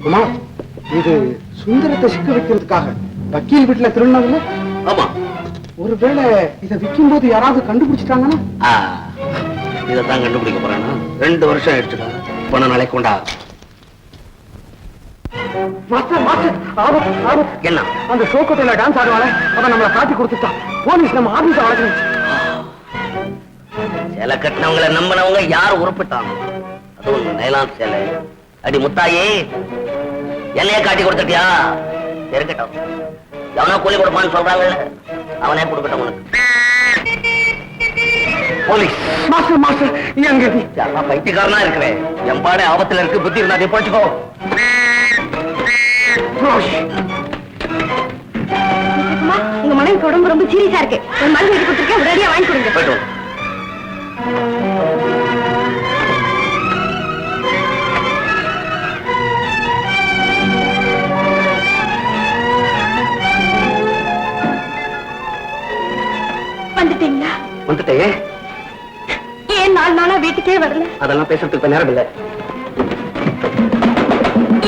குமார், இது சுந்தரத்தை சிக்க வைக்கிறதுக்காக வக்கீல் வீட்டுல திருநாவுல. ஆமா. ஒருவேளை இதை விற்கும் போது யாராவது கண்டுபிடிச்சிட்டாங்கன்னா? இதைத்தான் கண்டுபிடிக்க போறானா? 2 வருஷம் எடுத்துட்டாங்க. போன நாளைக்கு கொண்டா. என்ன அந்த ஷோக்கோட்டையில டான்ஸ் ஆடுவாங்க, அவன் நம்மளை காட்டி கொடுத்துட்டான். போலீஸ் நம்ம ஆபீஸ வளர்க்கணும். சேலை கட்டினவங்களை நம்பினவங்க யார் உறுப்பிட்டாங்க? அது ஒண்ணு நைலான் சேலை. அடி முத்தாயே, என்னைய காட்டி கொடுத்துட்டியா? இருக்கட்டும், எவனா கூலி கொடுப்பான்னு சொல்றாங்க, அவனே கொடுக்கட்டும் உனக்கு. போலீஸ் மாஸ்டர், மாஸ்டர் எங்க பைத்தியக்காரனா இருக்கிறேன். எம்பாடே ஆபத்துல இருக்கு, புத்தி இருந்தா போச்சுக்கோ. உங்க மனைவிக்கு உடம்பு ரொம்ப சீரியஸா இருக்கு. ஒரு மருந்து எழுதி கொடுத்துருக்கேன், உடனடியா வாங்கி கொடுங்க. போயிட்டு வந்துட்டீங்களா? வந்துட்டே. ஏன் 4 நாளா வீட்டுக்கே வரல? அதெல்லாம் பேசுறதுக்கு நேரம் இல்ல.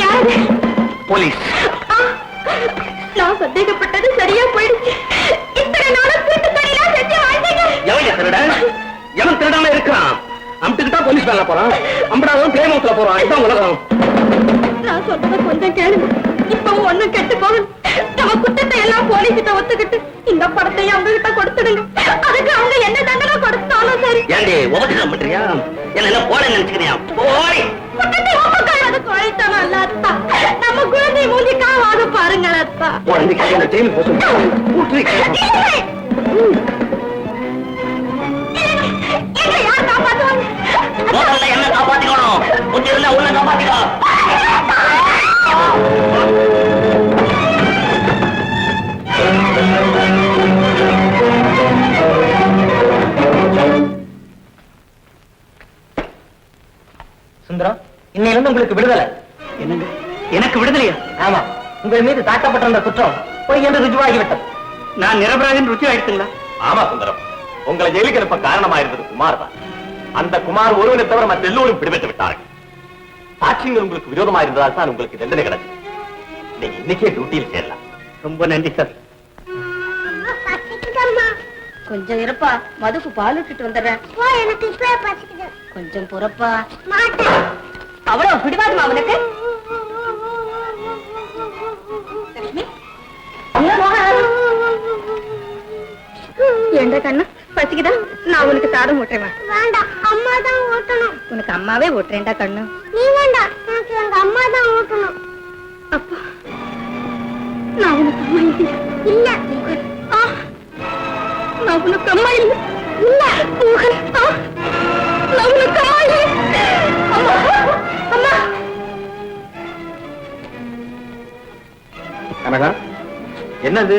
யாரு? போலீஸ். நான் சந்தேகப்பட்டது சரியா போயிடுச்சு. இத்தனை நாளா திருட்டு பணியெல்லாம் செஞ்சு வாழ்ந்தீங்க. எவன் திருட? எவன் திருடாம இருக்கான்? அம்பிட்டுக்கிட்டா போலீஸ் வேலை போறான், அம்படாவும் பிளேமவுட்ல போறான். இதான் உலகம். நான் சொல்றத கொஞ்சம் கேளுங்க. இப்பவும் ஒண்ணும் கெட்டு போகணும். நம்ம குற்றத்தை எல்லாம் போலீஸ்கிட்ட ஒத்துக்கிட்டு இந்த படத்தையும் அவங்க கிட்ட கொடுத்துடுங்க. அதுக்கு அவங்க என்ன தண்டனை கொடுத்தாலும் சரி. ஏண்டி ஓவர்டேக் பண்றியா? என்ன போட நினைச்சுக்கிறியா? போய் குற்றத்தை ஒப்புக்காது குழைத்தாலும் அல்ல அத்தா. நம்ம குழந்தை மூஞ்சிக்காக பாருங்க அத்தா. குழந்தை கையில ஜெயிலுக்கு போச்சு. யார் காப்பாற்றுவாங்க? என்ன காப்பாத்திக்கணும்? கொஞ்சம் இருந்தா உள்ள காப்பாத்திக்கோ. சுந்தரம், இன்னையிலிருந்து உங்களுக்கு விடுதலை. என்னங்க? எனக்கு விடுதலையா? ஆமா, உங்கள் மீது தாக்கப்பட்டிருந்த குற்றம் பொய் என்று ருஜுவாகிவிட்டது. நான் நிரபராதன் ருஜு ஆயிடுச்சுங்களா? ஆமா சுந்தரம், உங்களை ஜெயிலுக்கு அனுப்ப காரணமா இருந்தது குமார் தான். அந்த குமார் ஒருவனை தவிர மற்ற எல்லோரும் பிடிபட்டு விட்டார்கள். சாட்சியங்கள் உங்களுக்கு விரோதமா இருந்ததால் தான் உங்களுக்கு தண்டனை கிடைச்சது. நீங்க இன்னைக்கே டியூட்டியில் சேரலாம். ரொம்ப நன்றி சார். கொஞ்சம் இருப்பா, மதுக்கு பால் விட்டுட்டு வந்துடுறேன். கொஞ்சம் பொறப்பா. அவ்வளவு பிடிவாதுமா அவனுக்கு? எந்த கண்ணு பசிக்குதா? நான் உனக்கு சாதம் ஊட்டுறேன். வேண்டாம், அம்மா தான் ஊட்டணும். உனக்கு அம்மாவே ஊட்டுறேன்டா கண்ணு. நீ வேண்டாம், எனக்கு எங்க அம்மா தான் ஊட்டணும். அப்பா, நான் உனக்கு அம்மா இல்ல. நான் உனக்கு அம்மா இல்ல. இல்ல மோகன், நான் உனக்கு அம்மா இல்ல. அம்மா, அம்மா. கனகா, என்னது?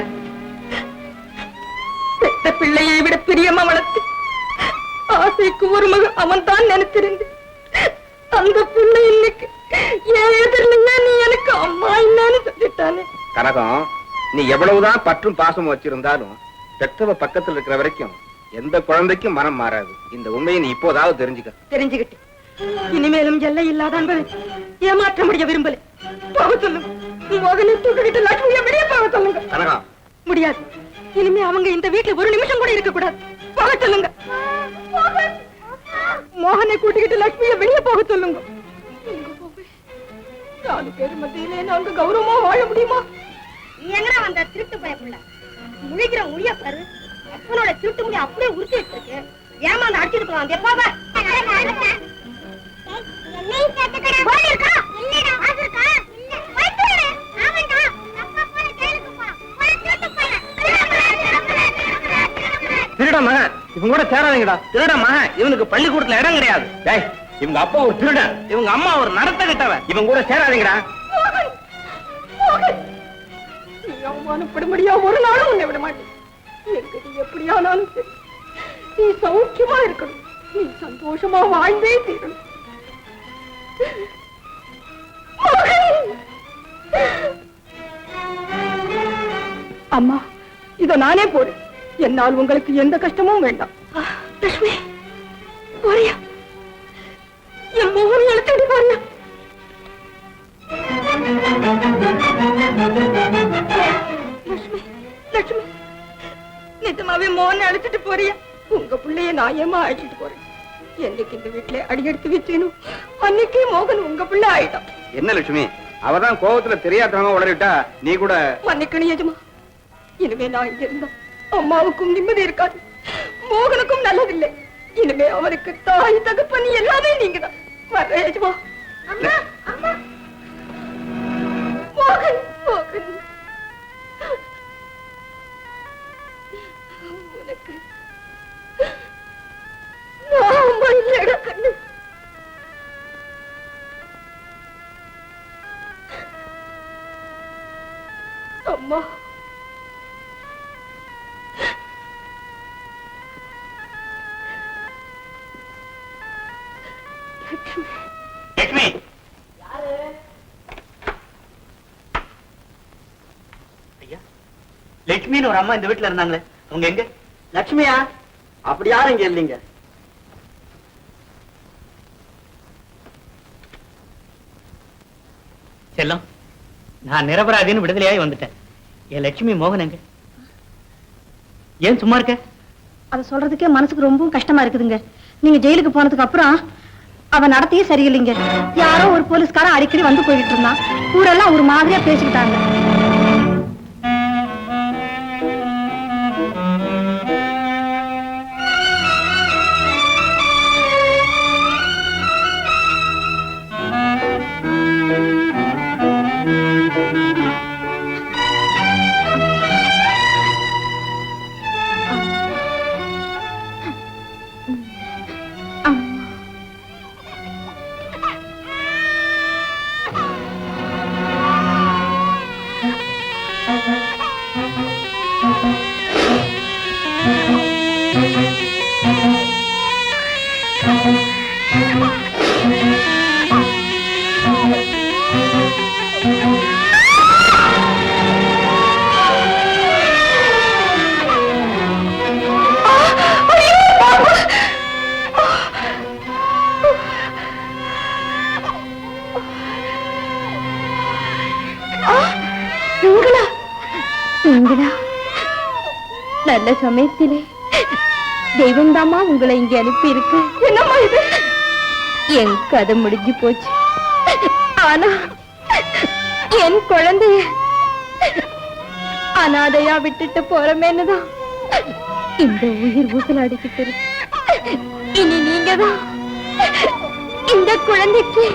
பெத்த பிள்ளையை விட பிரியமா வளர்த்து ஆசைக்கு ஒரு மகன் அவன் தான் நினைச்சிருந்து அந்த பிள்ளை இன்னைக்கு என் எதிரில நீ எனக்கு அம்மா இல்லன்னு சொல்லிட்டானே. கனகம், நீ எவ்வளவுதான் பற்றும் பாசமும் வச்சிருந்தாலும் பெற்றவ பக்கத்துல இருக்கிற வரைக்கும் எந்த குழந்தைக்கும் மனம் மாறாது. இந்த உண்மையை நீ இப்போதாவது தெரிஞ்சுக்கிட்டு இனிமேலும் எல்லை இல்லாத அன்பை ஏமாற்ற முடிய விரும்பல. போக சொல்லுங்க. மகனை தூக்கிட்டு லட்சுமியை வெளியே போக சொல்லுங்க. கனகம், முடியாது. இனிமே அவங்க இந்த வீட்டுல ஒரு நிமிஷம் கூட இருக்க கூடாது. போக சொல்லுங்க. மோகனை கூட்டிக்கிட்டு லட்சுமியை வெளியே போக சொல்லுங்க. 4 பேர் மத்தியிலே நாங்க கௌரவமா வாழ முடியுமா? எங்கடா வந்த திருட்டு பயப்புள்ள முழிக்கிற முடிய பாரு. அப்பனோட திருட்டு முடி அப்படியே உறுத்திட்டு இருக்கு. ஏமாந்து அடிச்சிட்டு போவான். திருட மகன் இவங்க கூட சேராதீங்கடா. திருட மகன் இவனுக்கு பள்ளிக்கூடத்துல இடம் கிடையாது. இவங்க அப்பா ஒரு திருடன், இவங்க அம்மா ஒரு நடத்த கிட்டவன். இவங்க கூட சேராதீங்கடா. நீ அவமானப்படும்படியா ஒரு நாளும் உன்னை விட மாட்டேன். எனக்கு எப்படியானாலும் சரி, நீ சௌக்கியமா இருக்கணும். நீ சந்தோஷமா வாழ்ந்தே தீரணும். அம்மா, இத நானே போடு. என்னால் உங்களுக்கு எந்த கஷ்டமும் வேண்டாம். லட்சுமி, போறியா? என் மோகன் எழுத்துட்டு போறியா? அவன் மோகனை அழைச்சிட்டு போறியா? உங்க பிள்ளைய நான் ஏமா அழைச்சிட்டு போறேன்? என்னைக்கு இந்த வீட்டுல அடி எடுத்து வச்சேனோ அன்னைக்கே மோகன் உங்க பிள்ளை ஆயிட்டான். என்ன லட்சுமி, அவதான் கோபத்துல தெரியாதவங்க உளறிட்டா, நீ கூட மன்னிக்கணும் எஜமா. இனிமே நான் இங்க இருந்தா அம்மாவுக்கும் நிம்மதி இருக்காது, மோகனுக்கும் நல்லதில்லை. இனிமே அவருக்கு தாய் தகப்பன் எல்லாமே நீங்க தான். வர்ற எஜமா. மோகன் மோகன், உனக்கு நான் அம்மா இல்லடா கண்ணு. அம்மா லட்சுமி, ஐயா, லட்சுமின்னு ஒரு அம்மா இந்த வீட்டுல இருந்தாங்களே, அவங்க எங்க? லட்சுமியா? அப்படி யாரும் இங்க இல்லைங்க. செல்லம், நான் நிரபராதின்னு விடுதலையாகி வந்துட்டேன். என் லட்சுமி மோகன் எங்க? ஏன் சும்மா இருக்க? அதை சொல்றதுக்கே மனசுக்கு ரொம்பவும் கஷ்டமா இருக்குதுங்க. நீங்க ஜெயிலுக்கு போனதுக்கு அப்புறம் அவன் நடத்தையே சரியில்லைங்க. யாரோ ஒரு போலீஸ்காரன் அடிக்கடி வந்து போயிட்டு இருந்தான். ஊரெல்லாம் ஒரு மாதிரியா பேசிக்கிட்டாங்க. நல்ல சமயத்திலே தெய்வந்தாமா உங்களை இங்க அனுப்பி இருக்கு. என்னம்மா இது? என் கதை முடிஞ்சு போச்சு. ஆனா என் குழந்தைய அனாதையா விட்டுட்டு போறமேன்னுதான் இந்த உயிர் ஊசல் அடிக்கிட்டு இருக்கு. இனி நீங்கதான் இந்த குழந்தைக்கு